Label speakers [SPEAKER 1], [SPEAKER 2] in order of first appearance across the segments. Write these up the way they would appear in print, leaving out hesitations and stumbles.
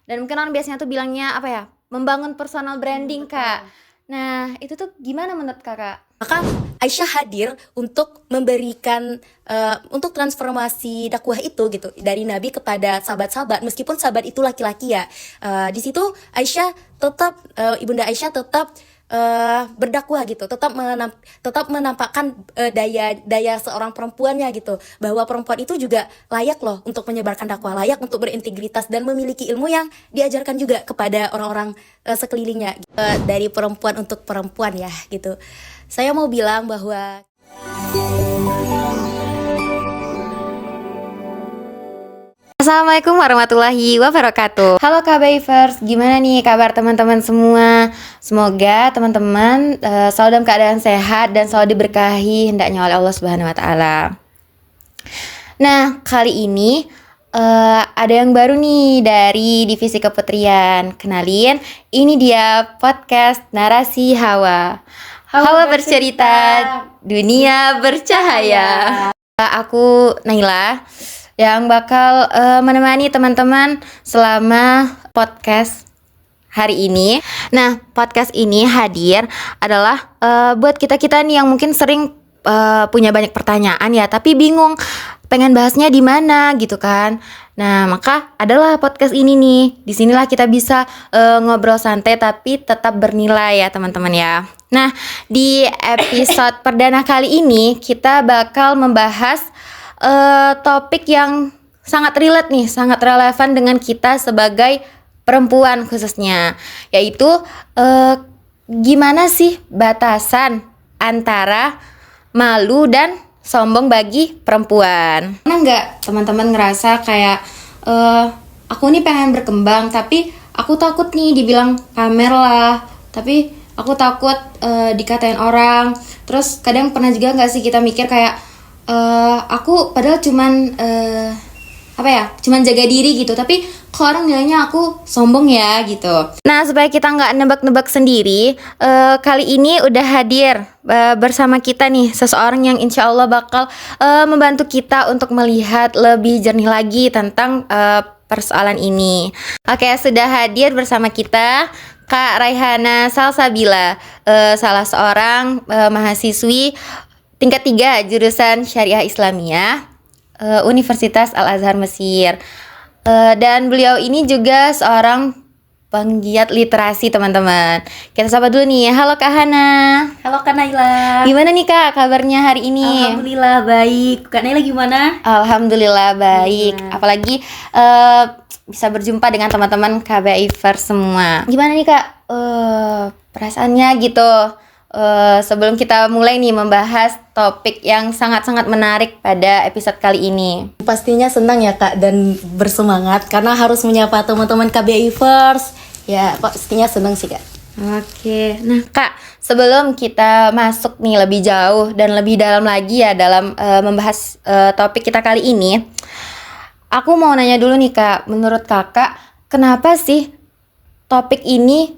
[SPEAKER 1] Dan mungkin orang biasanya tuh bilangnya apa ya, membangun personal branding Kak. Nah itu tuh gimana menurut Kakak?
[SPEAKER 2] Maka Aisyah hadir untuk memberikan untuk transformasi dakwah itu gitu dari Nabi kepada sahabat-sahabat, meskipun sahabat itu laki-laki ya. Di situ Aisyah tetap Ibunda Aisyah tetap berdakwah gitu, tetap menampakkan daya seorang perempuannya gitu, bahwa perempuan itu juga layak loh untuk menyebarkan dakwah, layak untuk berintegritas dan memiliki ilmu yang diajarkan juga kepada orang-orang sekelilingnya. Dari perempuan untuk perempuan ya gitu. Saya mau bilang bahwa
[SPEAKER 1] Assalamualaikum warahmatullahi wabarakatuh. Halo KBIvers, gimana nih kabar teman-teman semua? Semoga teman-teman selalu dalam keadaan sehat dan selalu diberkahi hendaknya oleh Allah Subhanahu wa taala. Nah, kali ini ada yang baru nih dari divisi keputrian. Kenalin, ini dia podcast Narasi Hawa. Hawa bercerita, dunia bercahaya. Aku Naila yang bakal menemani teman-teman selama podcast hari ini. Nah, podcast ini hadir adalah buat kita-kita nih yang mungkin sering punya banyak pertanyaan ya, tapi bingung pengen bahasnya di mana gitu kan. Nah, maka adalah podcast ini nih. Disinilah kita bisa ngobrol santai tapi tetap bernilai ya teman-teman ya. Nah, di episode perdana kali ini kita bakal membahas topik yang sangat relate nih, sangat relevan dengan kita sebagai perempuan khususnya, yaitu gimana sih batasan antara malu dan sombong bagi perempuan. Pernah nggak teman-teman ngerasa kayak aku nih pengen berkembang tapi aku takut nih dibilang pamer lah, tapi aku takut dikatain orang. Terus kadang pernah juga nggak sih kita mikir kayak aku padahal cuman cuman jaga diri gitu, tapi kok orang nilainya aku sombong ya gitu. Nah, supaya kita nggak nebak-nebak sendiri, kali ini udah hadir bersama kita nih seseorang yang insya Allah bakal membantu kita untuk melihat lebih jernih lagi tentang persoalan ini. Oke, sudah hadir bersama kita Kak Raihana Salsabila, salah seorang mahasiswi tingkat 3 jurusan Syariah Islamiyah Universitas Al-Azhar Mesir. Dan beliau ini juga seorang penggiat literasi teman-teman. Kita sapa dulu nih. Halo Kak Hana.
[SPEAKER 2] halo Kak Naila.
[SPEAKER 1] Gimana nih Kak kabarnya hari ini?
[SPEAKER 2] Alhamdulillah baik. Kak Naila gimana?
[SPEAKER 1] Alhamdulillah baik. Apalagi bisa berjumpa dengan teman-teman KBIvers semua. Gimana nih Kak perasaannya gitu? Sebelum kita mulai nih membahas topik yang sangat-sangat menarik pada episode kali ini.
[SPEAKER 2] Pastinya senang ya Kak dan bersemangat karena harus menyapa teman-teman KBIvers. Ya pastinya senang sih Kak.
[SPEAKER 1] Oke, nah Kak, sebelum kita masuk nih lebih jauh dan lebih dalam lagi ya dalam membahas topik kita kali ini, aku mau nanya dulu nih Kak, menurut Kakak kenapa sih topik ini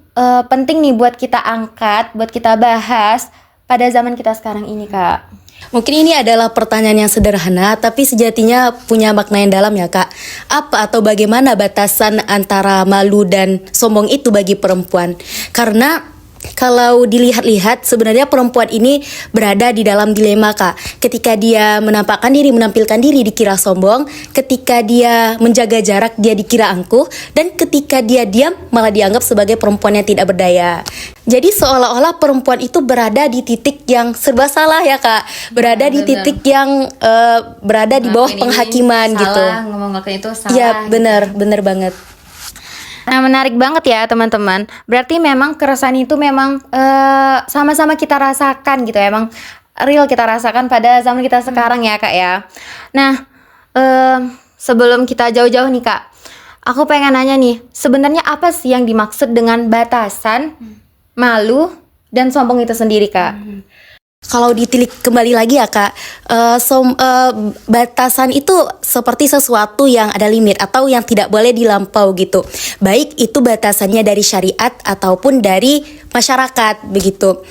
[SPEAKER 1] penting nih buat kita angkat, buat kita bahas pada zaman kita sekarang ini Kak?
[SPEAKER 2] Mungkin ini adalah pertanyaan yang sederhana, tapi sejatinya punya makna yang dalam ya Kak. Apa atau bagaimana batasan antara malu dan sombong itu bagi perempuan? Karena kalau dilihat-lihat sebenarnya perempuan ini berada di dalam dilema Kak. Ketika dia menampakkan diri, menampilkan diri dikira sombong, ketika dia menjaga jarak dia dikira angkuh, dan ketika dia diam malah dianggap sebagai perempuan yang tidak berdaya. Jadi seolah-olah perempuan itu berada di titik yang serba salah ya Kak. Berada di titik yang berada di bawah penghakiman
[SPEAKER 1] salah,
[SPEAKER 2] gitu.
[SPEAKER 1] Ngomong-ngomong itu salah.
[SPEAKER 2] Ya benar, benar banget.
[SPEAKER 1] Nah, menarik banget ya teman-teman. Berarti memang keresahan itu memang sama-sama kita rasakan gitu ya. Emang real kita rasakan pada zaman kita sekarang ya Kak ya. Nah, sebelum kita jauh-jauh nih Kak, aku pengen nanya nih, sebenarnya apa sih yang dimaksud dengan batasan malu dan sombong itu sendiri Kak?
[SPEAKER 2] Kalau ditilik kembali lagi ya Kak, batasan itu seperti sesuatu yang ada limit atau yang tidak boleh dilampau gitu. Baik itu batasannya dari syariat ataupun dari masyarakat begitu.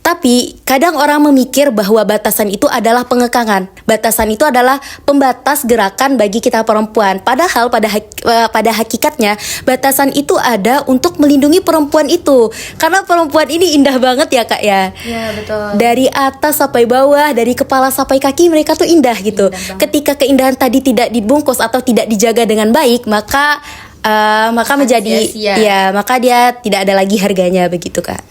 [SPEAKER 2] Tapi kadang orang memikir bahwa batasan itu adalah pengekangan. Batasan itu adalah pembatas gerakan bagi kita perempuan. Padahal pada hakikatnya batasan itu ada untuk melindungi perempuan itu. Karena perempuan ini indah banget ya Kak ya.
[SPEAKER 1] Iya betul.
[SPEAKER 2] Dari atas sampai bawah, dari kepala sampai kaki mereka tuh indah gitu. Ketika keindahan tadi tidak dibungkus atau tidak dijaga dengan baik, maka menjadi
[SPEAKER 1] sia-sia.
[SPEAKER 2] ya, maka dia tidak ada lagi harganya begitu Kak.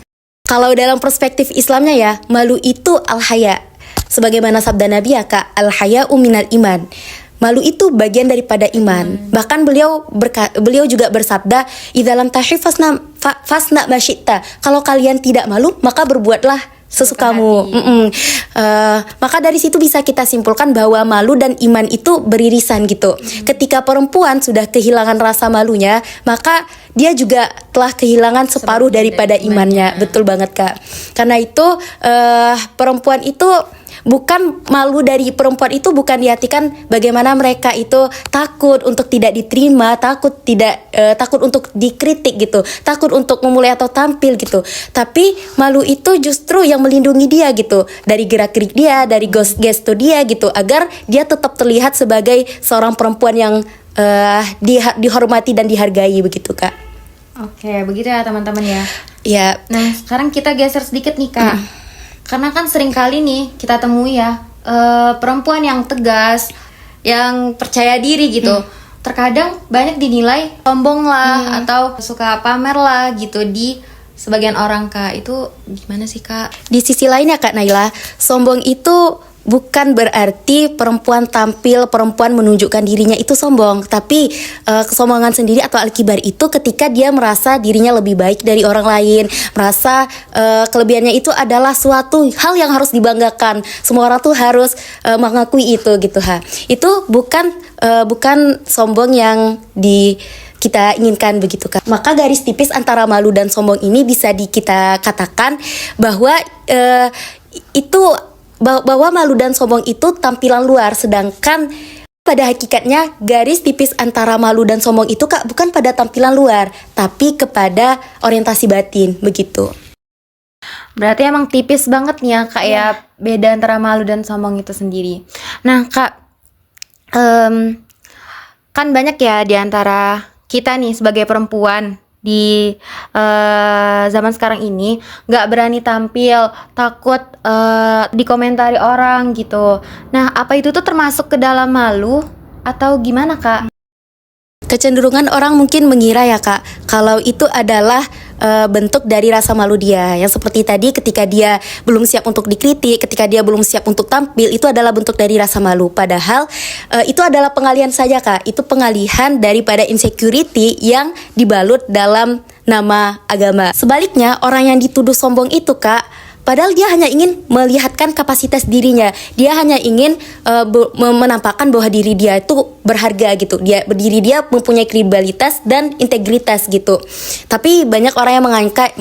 [SPEAKER 2] Kalau dalam perspektif Islamnya ya, malu itu al-haya. Sebagaimana sabda Nabi ya Kak, al-haya'u minal iman. Malu itu bagian daripada iman. Bahkan beliau juga bersabda, "Idza lam tahi fasna ma syi'ta." Kalau kalian tidak malu, maka berbuatlah sesukamu. Maka dari situ bisa kita simpulkan bahwa malu dan iman itu beririsan gitu. Ketika perempuan sudah kehilangan rasa malunya, maka dia juga telah kehilangan separuh daripada imannya. Betul banget Kak. Karena itu perempuan itu malu dari perempuan itu bukan diartikan bagaimana mereka itu takut untuk tidak diterima, takut untuk dikritik gitu, takut untuk memulai atau tampil gitu. Tapi malu itu justru yang melindungi dia gitu, dari gerak-gerik dia, dari gesto dia gitu, agar dia tetap terlihat sebagai seorang perempuan yang dihormati dan dihargai begitu Kak.
[SPEAKER 1] Oke, begitu ya teman-teman ya.
[SPEAKER 2] Ya.
[SPEAKER 1] Nah, sekarang kita geser sedikit nih Kak. Karena kan sering kali nih kita temui ya perempuan yang tegas, yang percaya diri gitu. Terkadang banyak dinilai sombong lah atau suka pamer lah gitu di sebagian orang Kak. Itu gimana sih Kak?
[SPEAKER 2] Di sisi lainnya Kak Naila, sombong itu bukan berarti perempuan menunjukkan dirinya itu sombong. Tapi kesombongan sendiri atau al-kibar itu ketika dia merasa dirinya lebih baik dari orang lain, merasa kelebihannya itu adalah suatu hal yang harus dibanggakan. Semua orang tuh harus mengakui itu gitu ha. Itu bukan sombong yang kita inginkan begitu Kak. Maka garis tipis antara malu dan sombong ini bisa kita katakan bahwa bahwa malu dan sombong itu tampilan luar, sedangkan pada hakikatnya garis tipis antara malu dan sombong itu Kak bukan pada tampilan luar, tapi kepada orientasi batin begitu.
[SPEAKER 1] Berarti emang tipis banget nih ya Kak ya, beda antara malu dan sombong itu sendiri. Nah Kak, kan banyak ya di antara kita nih sebagai perempuan di zaman sekarang ini nggak berani tampil, takut dikomentari orang gitu. Nah, apa itu tuh termasuk ke dalam malu atau gimana Kak?
[SPEAKER 2] Kecenderungan orang mungkin mengira ya Kak, kalau itu adalah bentuk dari rasa malu dia. Yang seperti tadi ketika dia belum siap untuk dikritik, ketika dia belum siap untuk tampil, itu adalah bentuk dari rasa malu. Padahal itu adalah pengalihan saja Kak. Itu pengalihan daripada insecurity yang dibalut dalam nama agama. Sebaliknya, orang yang dituduh sombong itu Kak, padahal dia hanya ingin melihatkan kapasitas dirinya. Dia hanya ingin menampakkan bahwa diri dia itu berharga gitu. Dia mempunyai kredibilitas dan integritas gitu. Tapi banyak orang yang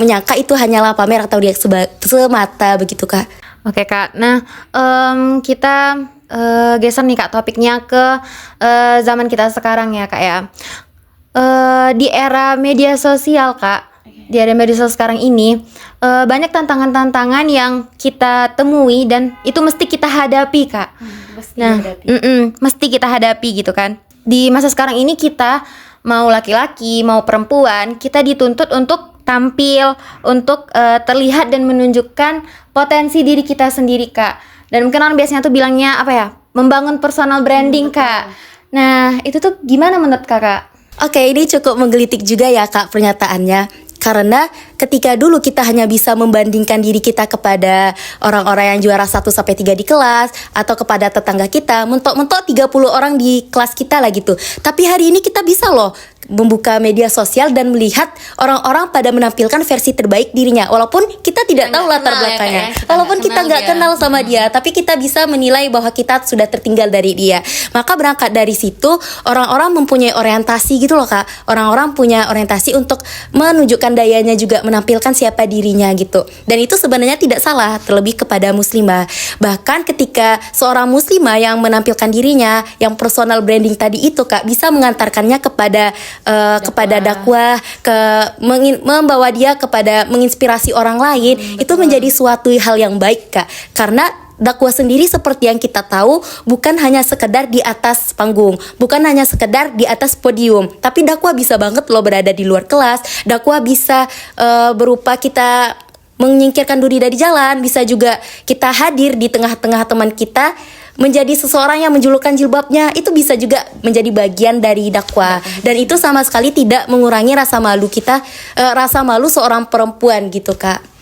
[SPEAKER 2] menyangka itu hanyalah pamer atau dia semata begitu Kak.
[SPEAKER 1] Oke Kak. Nah, kita geser nih Kak topiknya ke zaman kita sekarang ya Kak ya. Di era media sosial Kak. Di era media sosial sekarang ini banyak tantangan-tantangan yang kita temui dan itu mesti kita hadapi Kak. Mesti kita hadapi gitu kan. Di masa sekarang ini kita mau laki-laki mau perempuan, kita dituntut untuk tampil, untuk terlihat dan menunjukkan potensi diri kita sendiri Kak. Dan mungkin orang biasanya tuh bilangnya apa ya, membangun personal branding Kak. Nah itu tuh gimana menurut Kakak?
[SPEAKER 2] Oke, ini cukup menggelitik juga ya Kak pernyataannya. Karena ketika dulu kita hanya bisa membandingkan diri kita kepada orang-orang yang juara 1-3 di kelas, atau kepada tetangga kita, mentok-mentok 30 orang di kelas kita lah gitu. Tapi hari ini kita bisa loh membuka media sosial dan melihat orang-orang pada menampilkan versi terbaik dirinya, walaupun kita tidak tahu latar belakangnya, walaupun kita nggak kenal sama dia, tapi kita bisa menilai bahwa kita sudah tertinggal dari dia. Maka berangkat dari situ orang-orang mempunyai orientasi gitu loh Kak. Orang-orang punya orientasi untuk menunjukkan dayanya, juga menampilkan siapa dirinya gitu. Dan itu sebenarnya tidak salah, terlebih kepada muslimah. Bahkan ketika seorang muslimah yang menampilkan dirinya, yang personal branding tadi itu Kak, bisa mengantarkannya kepada kepada dakwah, membawa dia kepada menginspirasi orang lain, itu menjadi suatu hal yang baik, Kak. Karena dakwah sendiri seperti yang kita tahu bukan hanya sekedar di atas panggung, bukan hanya sekedar di atas podium, tapi dakwah bisa banget loh berada di luar kelas. Dakwah bisa berupa kita menyingkirkan duri dari jalan, bisa juga kita hadir di tengah-tengah teman kita, menjadi seseorang yang menjulurkan jilbabnya, itu bisa juga menjadi bagian dari dakwah. Dan itu sama sekali tidak mengurangi rasa malu kita, rasa malu seorang perempuan gitu, Kak.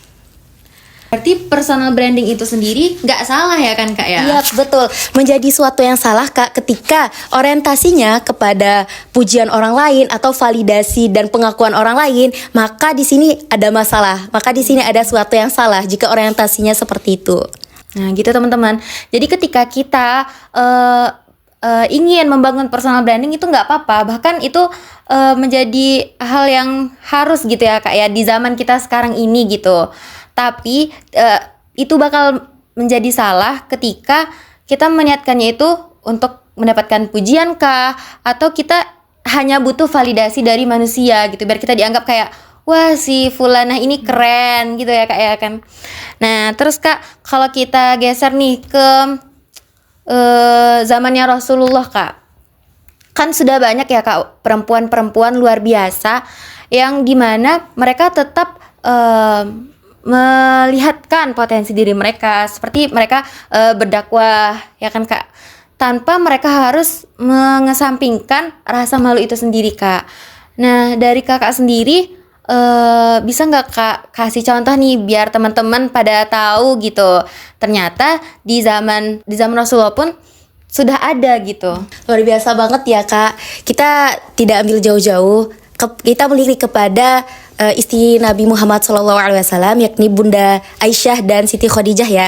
[SPEAKER 1] Berarti personal branding itu sendiri nggak salah ya kan Kak ya?
[SPEAKER 2] Iya betul, menjadi suatu yang salah Kak ketika orientasinya kepada pujian orang lain atau validasi dan pengakuan orang lain, maka di sini ada masalah, maka di sini ada suatu yang salah jika orientasinya seperti itu.
[SPEAKER 1] Nah gitu teman-teman. Jadi ketika kita ingin membangun personal branding itu nggak apa-apa, bahkan itu menjadi hal yang harus gitu ya Kak ya di zaman kita sekarang ini gitu. Tapi itu bakal menjadi salah ketika kita meniatkannya itu untuk mendapatkan pujian kah, atau kita hanya butuh validasi dari manusia gitu biar kita dianggap kayak wah si fulanah ini keren gitu ya Kak ya kan. Nah terus Kak, kalau kita geser nih ke zamannya Rasulullah Kak, kan sudah banyak ya Kak perempuan-perempuan luar biasa yang dimana mereka tetap melihatkan potensi diri mereka, seperti mereka berdakwah ya kan Kak, tanpa mereka harus mengesampingkan rasa malu itu sendiri Kak. Nah dari Kakak sendiri bisa nggak Kak kasih contoh nih biar teman-teman pada tahu gitu, ternyata di zaman Rasulullah pun sudah ada gitu.
[SPEAKER 2] Luar biasa banget ya Kak. Kita tidak ambil jauh-jauh, kita melirik kepada istri Nabi Muhammad SAW, yakni Bunda Aisyah dan Siti Khadijah ya.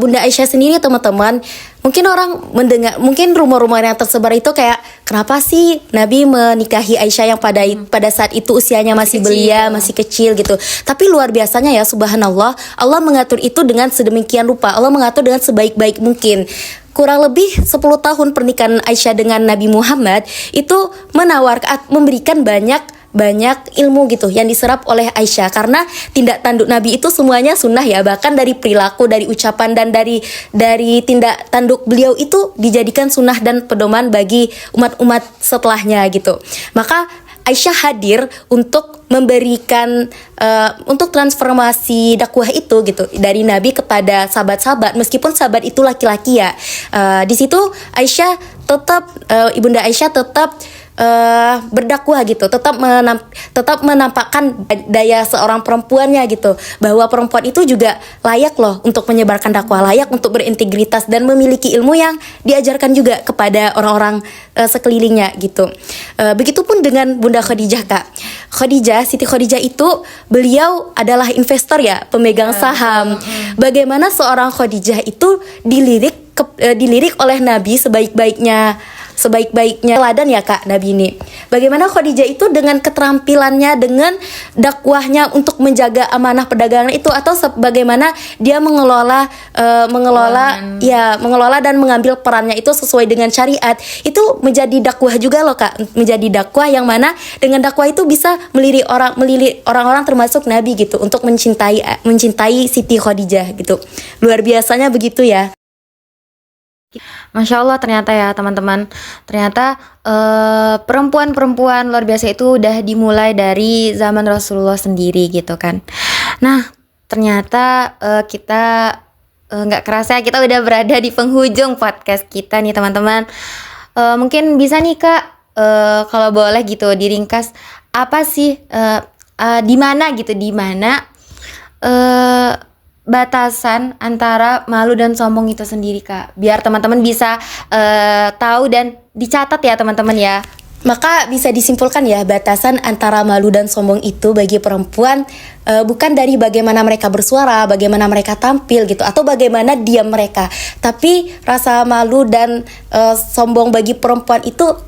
[SPEAKER 2] Bunda Aisyah sendiri teman-teman, mungkin orang mendengar, mungkin rumor-rumor yang tersebar itu kayak kenapa sih Nabi menikahi Aisyah yang pada saat itu usianya masih belia, masih kecil gitu. Tapi luar biasanya ya, subhanallah, Allah mengatur itu dengan sedemikian rupa. Allah mengatur dengan sebaik-baik mungkin. Kurang lebih 10 tahun pernikahan Aisyah dengan Nabi Muhammad itu memberikan banyak ilmu gitu yang diserap oleh Aisyah, karena tindak tanduk Nabi itu semuanya sunnah ya, bahkan dari perilaku, dari ucapan dan dari tindak tanduk beliau itu dijadikan sunnah dan pedoman bagi umat-umat setelahnya gitu. Maka Aisyah hadir untuk memberikan untuk transformasi dakwah itu gitu dari Nabi kepada sahabat-sahabat, meskipun sahabat itu laki-laki ya. Di situ Aisyah tetap Ibunda Aisyah tetap berdakwah gitu, tetap menampakkan daya seorang perempuannya gitu, bahwa perempuan itu juga layak loh untuk menyebarkan dakwah, layak untuk berintegritas dan memiliki ilmu yang diajarkan juga kepada orang-orang sekelilingnya gitu. Begitupun dengan Bunda Khadijah Kak. Siti Khadijah itu beliau adalah investor ya, pemegang saham. Bagaimana seorang Khadijah itu dilirik oleh Nabi sebaik-baiknya teladan ya Kak Nabi ini. Bagaimana Khadijah itu dengan keterampilannya, dengan dakwahnya untuk menjaga amanah perdagangan itu, atau bagaimana dia mengelola dan mengambil perannya itu sesuai dengan syariat, itu menjadi dakwah juga loh Kak. Menjadi dakwah yang mana dengan dakwah itu bisa melirik orang-orang termasuk Nabi gitu untuk mencintai Siti Khadijah gitu. Luar biasanya begitu ya.
[SPEAKER 1] Masya Allah ternyata ya teman-teman, ternyata perempuan-perempuan luar biasa itu udah dimulai dari zaman Rasulullah sendiri gitu kan. Nah ternyata kita nggak kerasa kita udah berada di penghujung podcast kita nih teman-teman. Mungkin bisa nih Kak, kalau boleh gitu diringkas, apa sih di mana batasan antara malu dan sombong itu sendiri Kak, biar teman-teman bisa tahu dan dicatat ya teman-teman ya.
[SPEAKER 2] Maka bisa disimpulkan ya, batasan antara malu dan sombong itu bagi perempuan bukan dari bagaimana mereka bersuara, bagaimana mereka tampil gitu, atau bagaimana diam mereka. Tapi rasa malu dan sombong bagi perempuan itu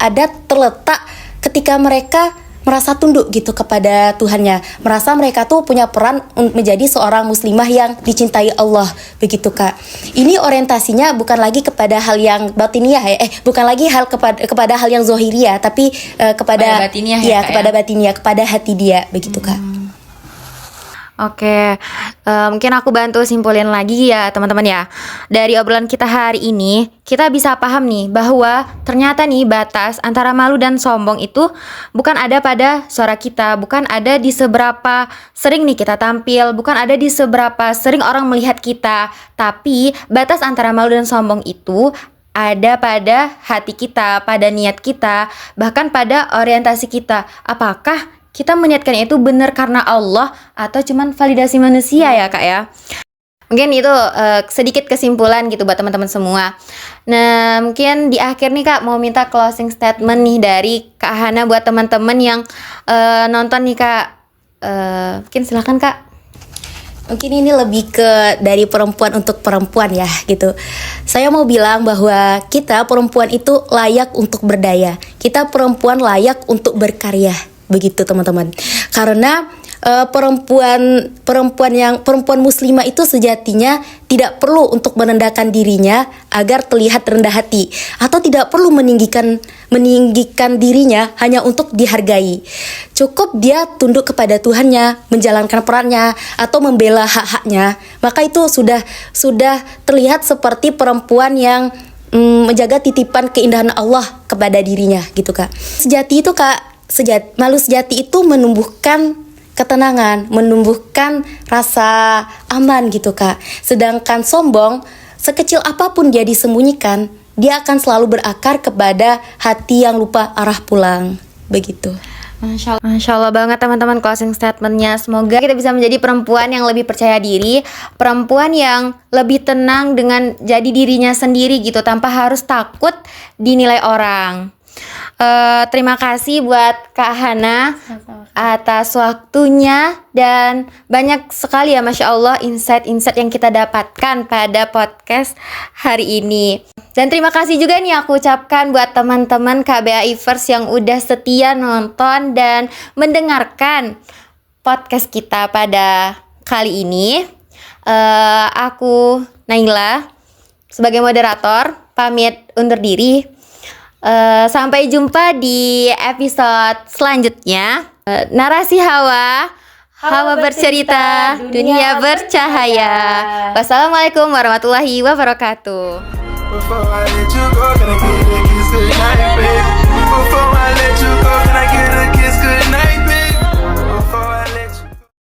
[SPEAKER 2] terletak ketika mereka merasa tunduk gitu kepada Tuhannya, merasa mereka tuh punya peran menjadi seorang muslimah yang dicintai Allah, begitu Kak. Ini orientasinya bukan lagi kepada hal yang batiniah ya, bukan lagi hal kepada hal yang zohiriah, tapi kepada
[SPEAKER 1] batiniah
[SPEAKER 2] ya, kepada batiniah, kepada hati dia, begitu Kak.
[SPEAKER 1] Oke, mungkin aku bantu simpulin lagi ya teman-teman ya. Dari obrolan kita hari ini, kita bisa paham nih bahwa ternyata nih batas antara malu dan sombong itu bukan ada pada suara kita, bukan ada di seberapa sering nih kita tampil, bukan ada di seberapa sering orang melihat kita, tapi batas antara malu dan sombong itu ada pada hati kita, pada niat kita, bahkan pada orientasi kita. Apakah kita meniatkannya itu benar karena Allah atau cuman validasi manusia ya Kak ya? Mungkin itu sedikit kesimpulan gitu buat teman-teman semua. Nah mungkin di akhir nih Kak mau minta closing statement nih dari Kak Hana buat teman-teman yang nonton nih Kak. Mungkin silakan Kak.
[SPEAKER 2] Mungkin ini lebih ke dari perempuan untuk perempuan ya gitu. Saya mau bilang bahwa kita perempuan itu layak untuk berdaya. Kita perempuan layak untuk berkarya. Begitu teman-teman. Karena perempuan muslimah itu sejatinya tidak perlu untuk merendahkan dirinya agar terlihat rendah hati, atau tidak perlu meninggikan dirinya hanya untuk dihargai. Cukup dia tunduk kepada Tuhannya, menjalankan perannya atau membela hak-haknya, maka itu sudah terlihat seperti perempuan yang menjaga titipan keindahan Allah kepada dirinya gitu Kak. Sejati itu Kak, malu sejati itu menumbuhkan ketenangan, menumbuhkan rasa aman gitu Kak. Sedangkan sombong, sekecil apapun dia disembunyikan, dia akan selalu berakar kepada hati yang lupa arah pulang. Begitu.
[SPEAKER 1] Masya Allah banget teman-teman closing statementnya. Semoga kita bisa menjadi perempuan yang lebih percaya diri, perempuan yang lebih tenang dengan jadi dirinya sendiri gitu, tanpa harus takut dinilai orang. Terima kasih buat Kak Hana atas waktunya, dan banyak sekali ya Masya Allah insight-insight yang kita dapatkan pada podcast hari ini. Dan terima kasih juga nih aku ucapkan buat teman-teman KBAIVers yang udah setia nonton dan mendengarkan podcast kita pada kali ini. Aku Naila sebagai moderator pamit undur diri. Sampai jumpa di episode selanjutnya. Narasi Hawa bercerita, dunia bercahaya. Wassalamualaikum warahmatullahi wabarakatuh.